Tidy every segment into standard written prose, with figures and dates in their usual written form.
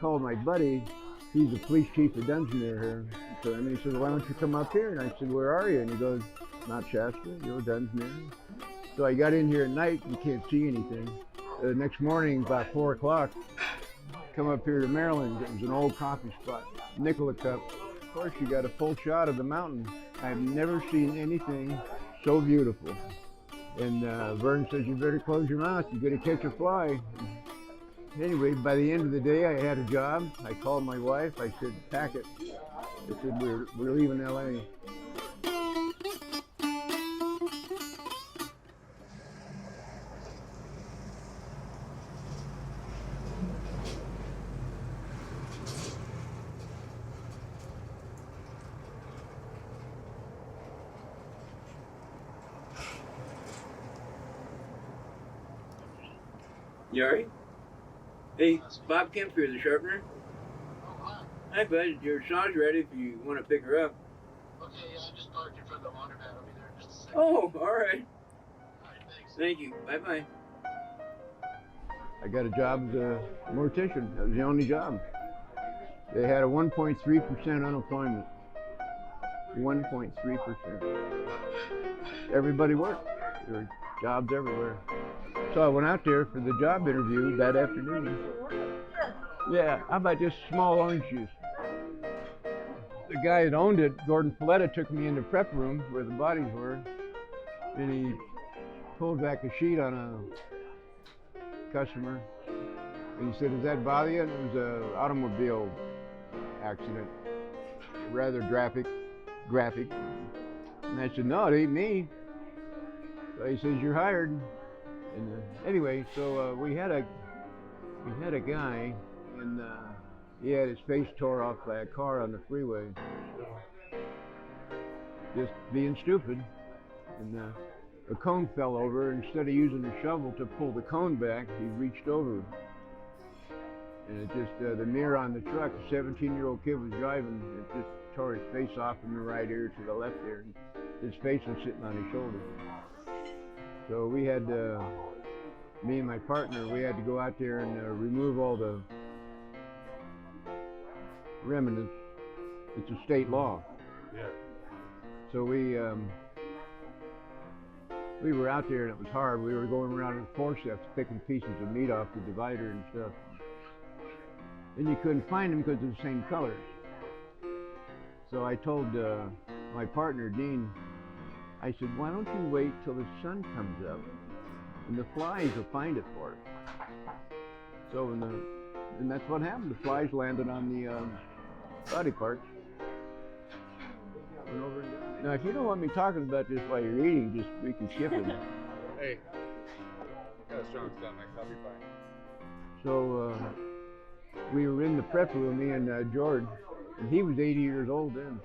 Called my buddy. He's the police chief of Dunsmere here. So he says, why don't you come up here? And I said, where are you? And he goes, not Shasta, Dunsmere. So I got in here at night, you can't see anything. The next morning, about 4 o'clock, come up here to Maryland. It was an old coffee spot, nickel a cup. Of course, you got a full shot of the mountain. I've never seen anything so beautiful. And Vern says, you better close your mouth, you're gonna catch a fly. Anyway, by the end of the day, I had a job. I called my wife, I said, pack it. I said, we're leaving LA. You alright? Hey, Bob Kemp here, the sharpener. Oh, hi. Hi, bud. Your saw's ready if you want to pick her up. Okay, yeah, I just parked in front of the laundromat. I'll be there in just a second. Oh, alright. Alright, thanks. Thank you. Bye-bye. I got a job as a mortician. That was the only job. They had a 1.3% unemployment. 1.3%. Everybody worked. There were jobs everywhere. So I went out there for the job interview that afternoon. Yeah, how about just small orange juice? The guy that owned it, Gordon Folletta, took me in the prep room where the bodies were, and he pulled back a sheet on a customer, and he said, does that bother you? And it was an automobile accident, rather graphic. And I said, no, it ain't me. So he says, you're hired. And anyway, so we had a guy, and he had his face tore off by a car on the freeway, just being stupid. And a cone fell over. Instead of using a shovel to pull the cone back, he reached over, and it just the mirror on the truck. A 17-year-old kid was driving. It just tore his face off from the right ear to the left ear. His face was sitting on his shoulder. So we had, me and my partner, we had to go out there and remove all the remnants. It's a state law. Yeah. So we were out there and it was hard. We were going around in forceps picking pieces of meat off the divider and stuff. And you couldn't find them because they're the same colors. So I told my partner, Dean, I said, why don't you wait till the sun comes up and the flies will find it for us. So and that's what happened. The flies landed on the body parts. Now, if you don't want me talking about this while you're eating, just we can skip it. Hey, got a strong stomach. I'll be fine. So we were in the prep room, me and George, and he was 80 years old then.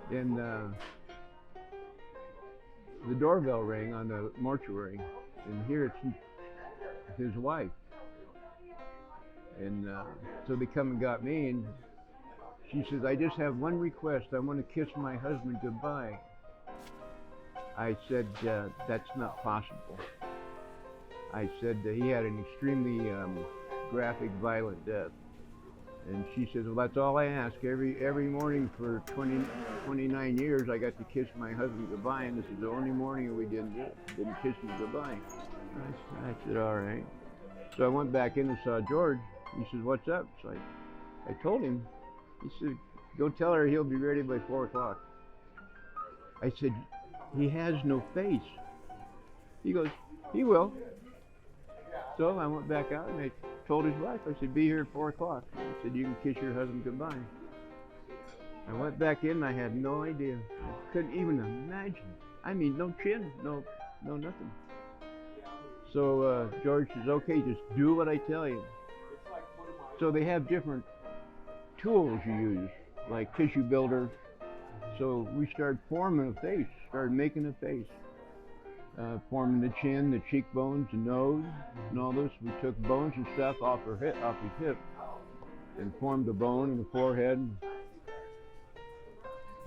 And the doorbell rang on the mortuary, and here it's his wife. And so they come and got me, and she says, I just have one request. I want to kiss my husband goodbye. I said, that's not possible. I said he had an extremely graphic, violent death. And she says, well, that's all I ask. Every morning for 29 years, I got to kiss my husband goodbye, and this is the only morning we didn't kiss him goodbye. I said, all right. So I went back in and saw George. He says, what's up? So I told him. He said, go tell her he'll be ready by 4 o'clock. I said, he has no face. He goes, he will. So I went back out and I told his wife, I said, be here at 4 o'clock. I said, you can kiss your husband goodbye. I went back in and I had no idea. I couldn't even imagine. I mean, no chin, no nothing. So George says, okay, just do what I tell you. So they have different tools you use, like tissue builder. So we started forming a face, started making a face. Forming the chin, the cheekbones, the nose, and all this. We took bones and stuff off his hip, and formed the bone in the forehead.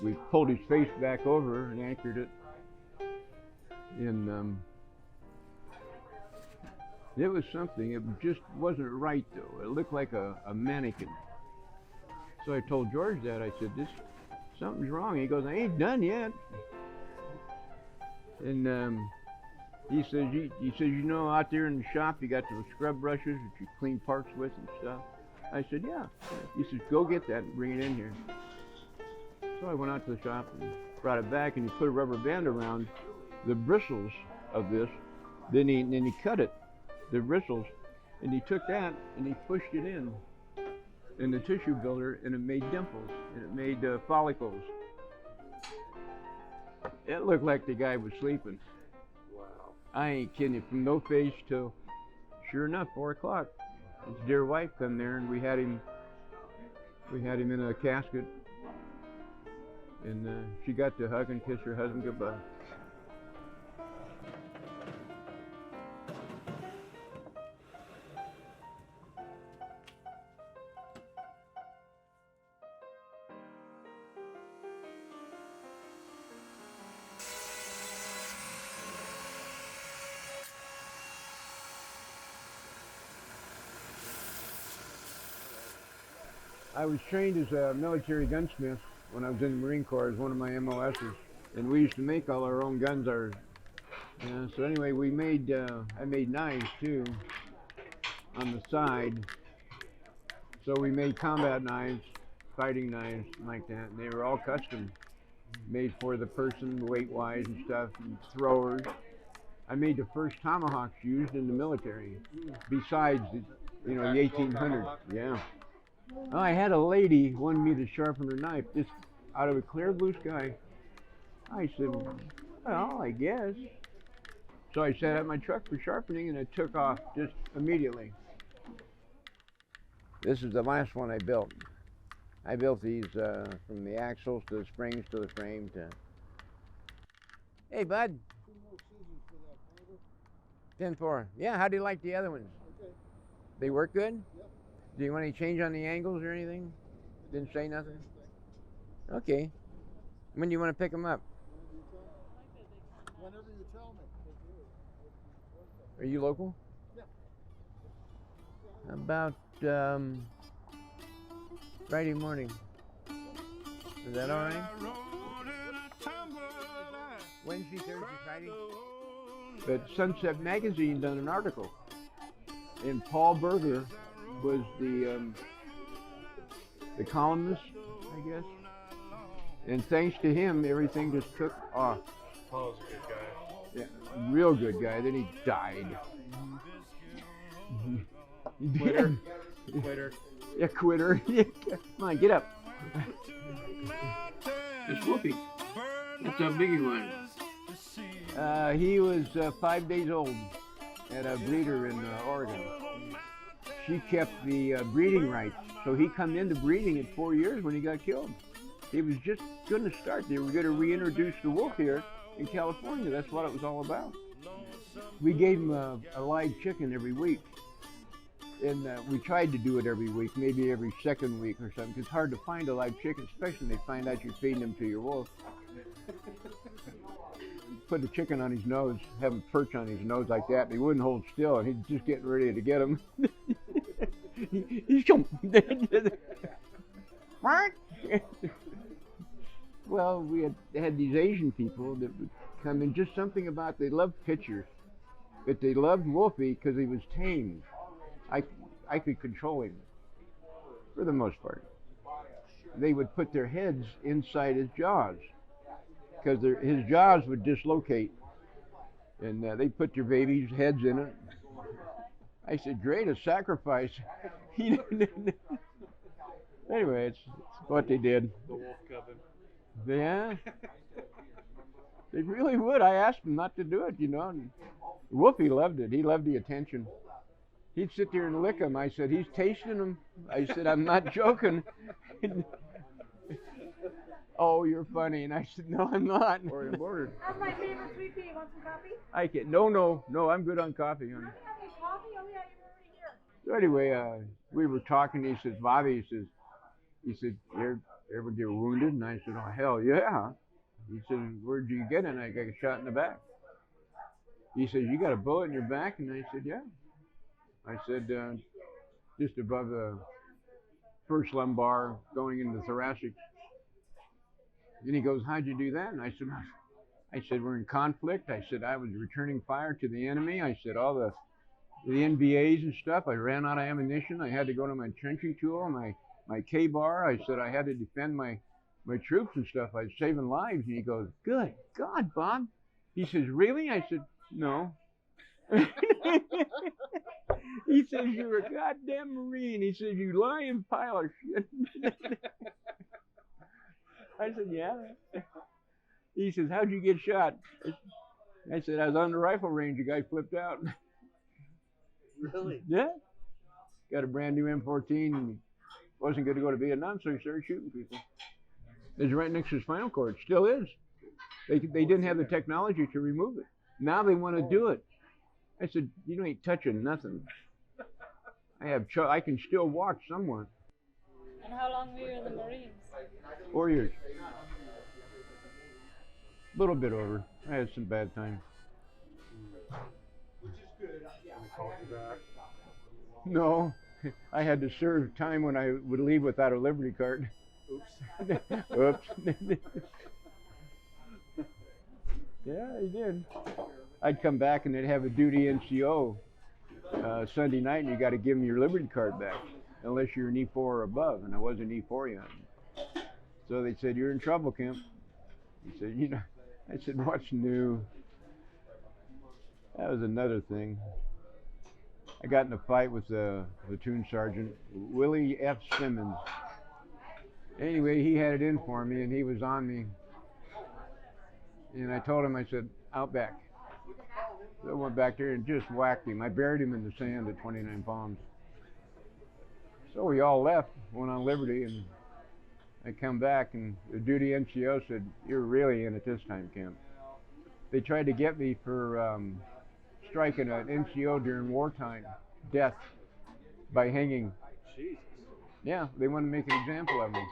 We pulled his face back over and anchored it in It was something. It just wasn't right though. It looked like a mannequin. So I told George that. I said, "This something's wrong." He goes, "I ain't done yet." And he says, "You know, out there in the shop, you got those scrub brushes that you clean parts with and stuff." I said, "Yeah." He says, "Go get that and bring it in here." So I went out to the shop and brought it back, and he put a rubber band around the bristles of this. Then he cut it, the bristles, and he took that and he pushed it in the tissue builder, and it made dimples and it made follicles. It looked like the guy was sleeping. Wow. I ain't kidding you. From no face till, sure enough, 4 o'clock. His dear wife come there, and we had him in a casket, and she got to hug and kiss her husband goodbye. I was trained as a military gunsmith when I was in the Marine Corps as one of my MOSs, and we used to make all our own guns. So anyway, I made knives too on the side. So we made combat knives, fighting knives like that, and they were all custom, made for the person weight-wise and stuff, and throwers. I made the first Tomahawks used in the military, besides the 1800s. Yeah. Oh, I had a lady wanted me to sharpen her knife just out of a clear blue sky. I said, "Well, I guess." So I set up my truck for sharpening, and it took off just immediately. This is the last one I built. I built these from the axles to the springs to the frame to. Hey, bud. 10-4. Yeah, how do you like the other ones? Okay. They work good? Yep. Do you want any change on the angles or anything? Didn't say nothing? Okay. When do you want to pick them up? Whenever you tell me. Are you local? Yeah. About Friday morning. Is that all right? Wednesday, Thursday, Friday? But Sunset Magazine done an article, and Paul Berger was the columnist, I guess. And thanks to him, everything just took off. Paul's a good guy. Yeah, real good guy. Then he died. Quitter. Quitter. Yeah, quitter. Come on, get up. It's Wolfie. That's a biggie one. He was 5 days old at a breeder in Oregon. She kept the breeding rights, so he come into breeding at 4 years when he got killed. He was just going to start. They were going to reintroduce the wolf here in California. That's what it was all about. We gave him a live chicken every week, and we tried to do it every week, maybe every second week or something. 'Cause it's hard to find a live chicken, especially when they find out you're feeding them to your wolf. Put the chicken on his nose, have him perch on his nose like that, and he wouldn't hold still, and he's just getting ready to get him. Well, we had these Asian people that would come in, just something about, they loved pictures, but they loved Wolfie because he was tame. I could control him, for the most part. They would put their heads inside his jaws, because his jaws would dislocate, and they put their babies' heads in it. I said, "Great, a sacrifice." Anyway, it's what they did. The wolf coven. Yeah. They really would. I asked them not to do it, and Wolfie loved it. He loved the attention. He'd sit there and lick them. I said, "He's tasting them." I said, "I'm not joking." "Oh, you're funny." And I said, "No, I'm not." Or I'm ordered. That's my favorite sweet pea. Want some coffee? I can't. No, I'm good on coffee. Honey. Coffee? Oh yeah, you're already here. So anyway, we were talking. He says, "Bobby," he said, "You ever get wounded?" And I said, "Oh, hell yeah." He said, "Where'd you get it?" And I got shot in the back. He said, "You got a bullet in your back?" And I said, "Yeah." I said, just above the first lumbar, going into the thoracic. And he goes, how'd you do that? And I said, we're in conflict. I said, I was returning fire to the enemy. I said, all the NBAs and stuff, I ran out of ammunition. I had to go to my trenching tool, my K-bar. I said, I had to defend my troops and stuff. I was saving lives. And he goes, good God, Bob. He says, really? I said, no. He says, you're a goddamn Marine. He says, you lying pile of shit. I said, yeah. He says, how'd you get shot? I said, I was on the rifle range. The guy flipped out. Really? Yeah. Got a brand new M14 and wasn't going to go to Vietnam, so he started shooting people. It's right next to his spinal cord. Still is. They didn't have the technology to remove it. Now they want to do it. I said, you ain't touching nothing. I can still walk somewhere. And how long were you in the Marines? 4 years. A little bit over. I had some bad times. No, I had to serve time when I would leave without a Liberty card. Oops. Oops. Yeah, I did. I'd come back and they'd have a duty NCO Sunday night, and you got to give them your Liberty card back, unless you're an E4 or above, and I wasn't E4 yet. So they said, you're in trouble, Kemp. He said, I said, what's new? That was another thing. I got in a fight with the platoon sergeant, Willie F. Simmons. Anyway, he had it in for me, and he was on me. And I told him, I said, out back. So I went back there and just whacked him. I buried him in the sand at 29 Palms. So we all left, went on Liberty, and I come back, and the duty NCO said, you're really in it this time, Kemp. They tried to get me for striking an NCO during wartime, death by hanging. Jesus. Yeah, they want to make an example of me.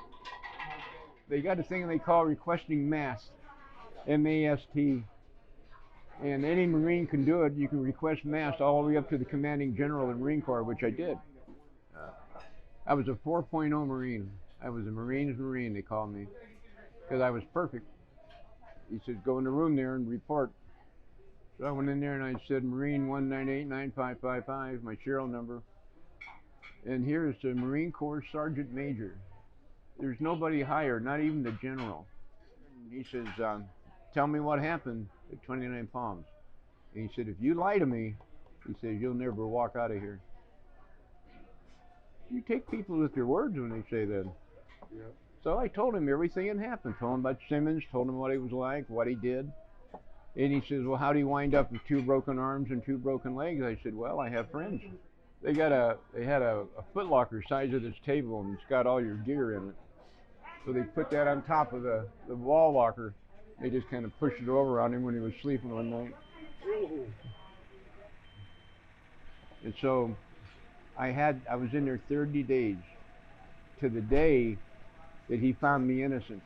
They got a thing they call requesting mast, M-A-S-T. And any Marine can do it. You can request mast all the way up to the commanding general in the Marine Corps, which I did. I was a 4.0 Marine. I was a Marine's Marine, they called me, because I was perfect. He said, go in the room there and report. So I went in there and I said, Marine 1989555, my serial number. And here's the Marine Corps Sergeant Major. There's nobody higher, not even the general. And he says, tell me what happened at 29 Palms. And he said, if you lie to me, he says, you'll never walk out of here. You take people with their words when they say that. Yep. So I told him everything had happened. Told him about Simmons, told him what he was like, what he did. And he says, well, how do you wind up with 2 broken arms and 2 broken legs? I said, well, I have friends. They had a Foot Locker size of this table, and it's got all your gear in it. So they put that on top of the wall locker. They just kind of pushed it over on him when he was sleeping one night. And so I was in there 30 days to the day that he found me innocent.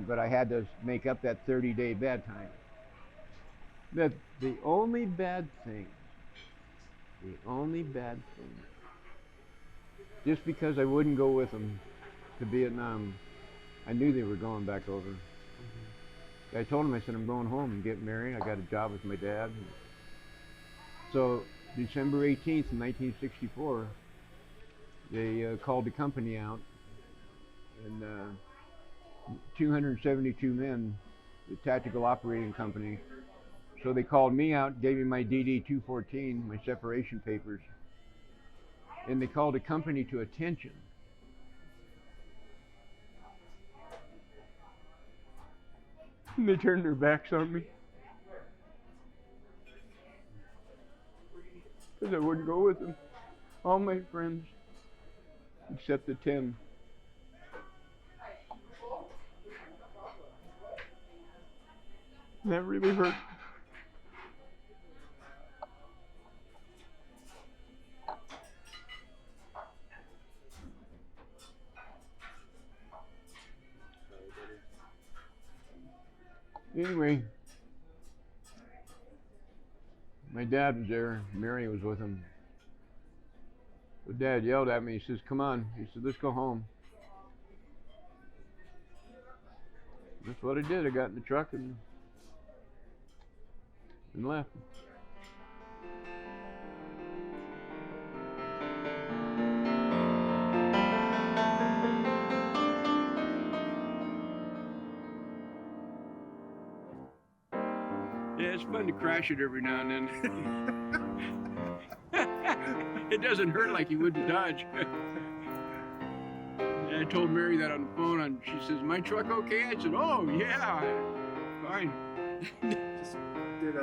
But I had to make up that 30-day bad time. The only bad thing, just because I wouldn't go with them to Vietnam, I knew they were going back over. I told him, I said, I'm going home and getting married. I got a job with my dad. So December 18th, 1964, they called the company out, and 272 men, the Tactical Operating Company. So they called me out, gave me my DD-214, my separation papers, and they called the company to attention. And they turned their backs on me. Because I wouldn't go with them. All my friends, except the 10. That really hurt. Anyway, my My dad was there. Mary was with him. So Dad yelled at me. He says, "Come on." He said, "Let's go home." That's what I did. I got in the truck and left. Yeah, it's fun to crash it every now and then. It doesn't hurt like you would to Dodge. And I told Mary that on the phone, and she says, "My truck okay?" I said, "Oh, yeah, fine." Just did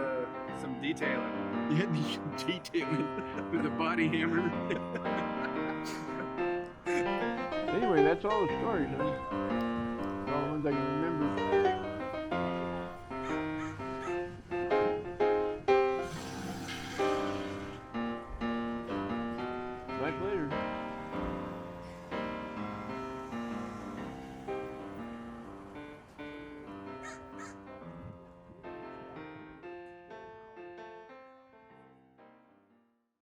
some detailing. You had these detailing with a body hammer. Anyway, that's all the stories, huh? That's all the ones I can remember. Back later.